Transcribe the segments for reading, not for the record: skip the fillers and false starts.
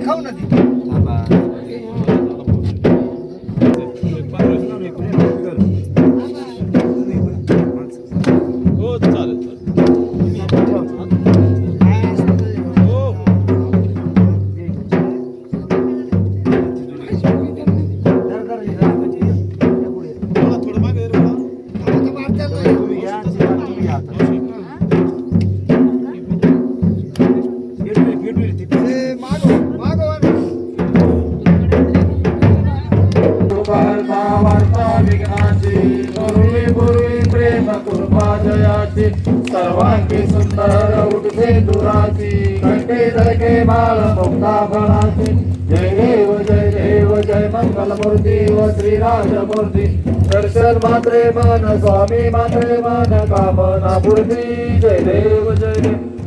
खाऊ ना सर्वांगी सुंदर उठे दुराची घंटे धडके बाळ मुक्ता फळाची जय देव जय मंगल मूर्ती व श्रीराजमूर्ती दर्शन मात्रे मन स्वामी मात्रे मन कामना पूर्ती जय देव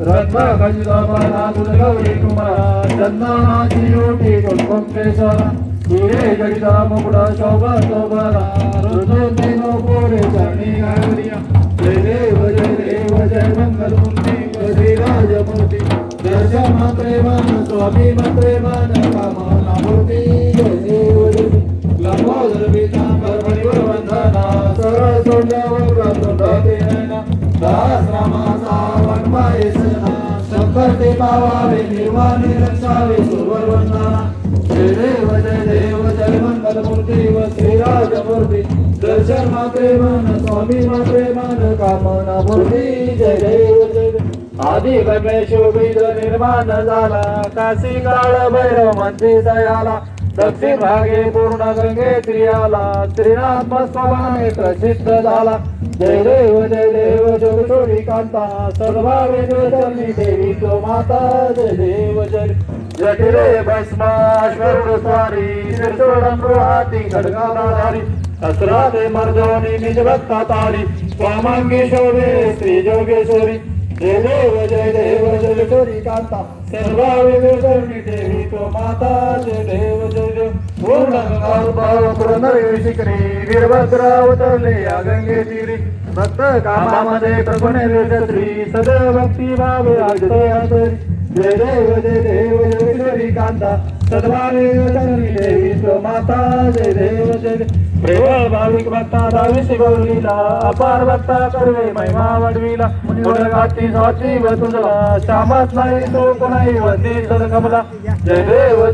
रत्न गंजमना गौरी कुमारा चंदनाची ओटी कुंकेश्वरा हिरे जडिता मुकुडा शोभा शोभरा ऋतुनी नोकोरे चरणी गावरिया जय देव जय मंगल मूर्ती श्रीराजमूर्ती दर्शन मात्रे मन स्वामी मात्रे मन कामना मूर्ती जय देव लंबोदर पीतांबर मणिवर वंदना सरळ सोंडावर रातोंडाते नैना दास रामाचा वनमाये सजना शंकर ते पावावे निर्वाणी रक्षावे सुरवर वंदना जय देव जय मंगल मूर्ती व श्रीराजमूर्ती दर्शन मात्रे मन स्वामी मात्रे मन कामना मूर्ती जय देव आदि गणेश बीज निर्माण झाला काशी काळ भैरव मंत्री दयाला दक्षिण भागे पूर्ण गंगे त्रियाला श्रीनाथ स्वभावे प्रसिद्ध झाला जय देव जोगेश्वरी कांता सद्भावे चरणी देवी तो माता जय देव जटिले भस्माश्वर स्वारी त्रिशूळ हाती खड्गाधारी अस्राते मर्दोनी निज भक्ता तारी स्वामांगी शोभे श्री जोगेश्वरी जय देव जोगेश्वरी कांता सर्वावे चरणी देवी तो माता जय देव पूर्ण शिखरी वीरभद्र अवतरले या गंगे तीरी भक्त कामामध्ये प्रगुणे श्री सदैव भक्ती भावे अंतरी जय देव जोगेश्वरी कांता सद्भावे चरणी देवी तो माता जय देव प्रेमळ भाविक भक्ता दाविश गौरीला अपार भक्ता कर्वे महिमा वडविला मुनगाती साची व तुझला श्यामात नाही तो कोणाही वंदी सदकमला जय देव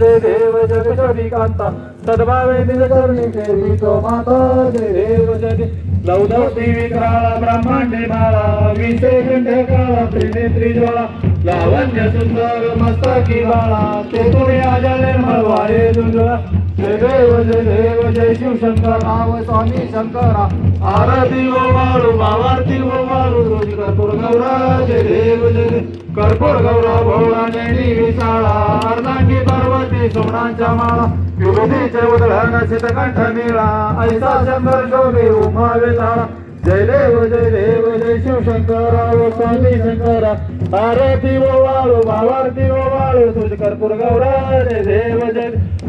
जोगेश्वरी कांता सद्भावे निज चरणी देवी तो माता जय देव लवदवती विक्राळा ब्रह्मांडे बाळा विषे कंठ काळा त्रिनेत्री ज्वाळा लावण्य सुंदर मस्तकी बाळा ते तुळे आजले मळवाळे दुर्जळा जय देव जय शिवशंकर नाव स्वामी शंकरा आरती ओ वाळू भावारती ओ वाळू रोज कर्पूर गौरा जय देव कर्पूर गौरा भोळा नेणी विशाळा अर्धांगी पार्वती सोमनांच्या माळा विभूतीचे उधळण शीतकंठ निळा ऐसा शंकर शोभे उमावे ताळा जय देव जय शिवशंकरा ओ स्वामी शंकरा आरती ओ वाळू भावारती ओ वाळू तुझ कर्पूर गौरा जय देव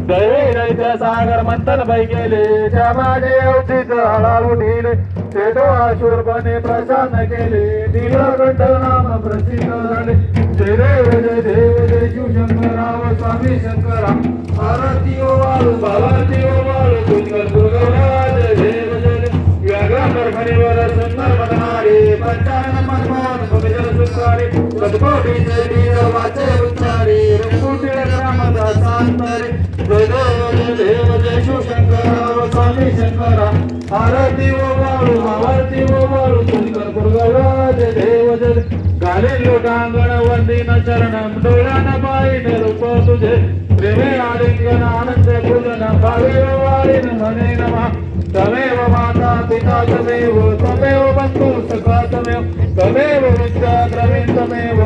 दैत्य सागर मंथन भय गेले त्या माझे अवधीत हळाल उठिले ते तो आशुरपणे प्रशांत केले नीलकंठ नाम प्रसिद्ध झाले जय देव जय शिवशंकरा व स्वामी शंकरा आरती ओ वाळू भावारती ओ वाळू तुझ कर्पूर गौरा जय देव व्याघ्रांबर फणीवर सुंदर बदनारे पंचानन मनमोहन भुजल सुंदरी कदकोटी बीज वाचे उच्चारे रघुकुटीळ ग्रामदा सांतरे जय देव जय शिवशंकरा व स्वामी शंकरा आरती ओ वाळू आरती ओ वाळू तुझ कर्पूर गौरा जय देव गाले लोटांगण वंदिन चरणम डोळ्यान पाहिन रूप तुझे प्रेमे आलिंगन आनंद पूजन भावे वाळीन म्हणे नमः तमेव माता पिता तमेव बंधु सखा तमेव विद्या द्रविण तमेव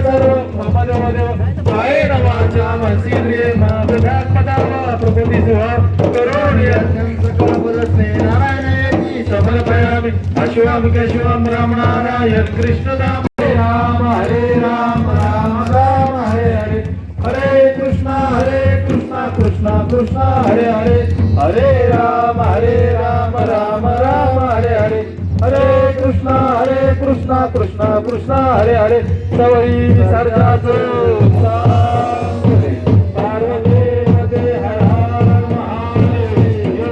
सर्वं मम देव कायेन वाचा मनसेन्द्रियेण बुद्ध्यात्मना प्रकृती सुहा करोमि यज्ञं सकलपदस्मै नारायणेति समर्पयामि अश्वं केशवं राम नारायण कृष्ण राम हरे राम कृष्ण हरे हरे हरे राम राम राम हरे हरे हरे कृष्ण कृष्ण कृष्ण हरे हरे सवयी सर्जाचो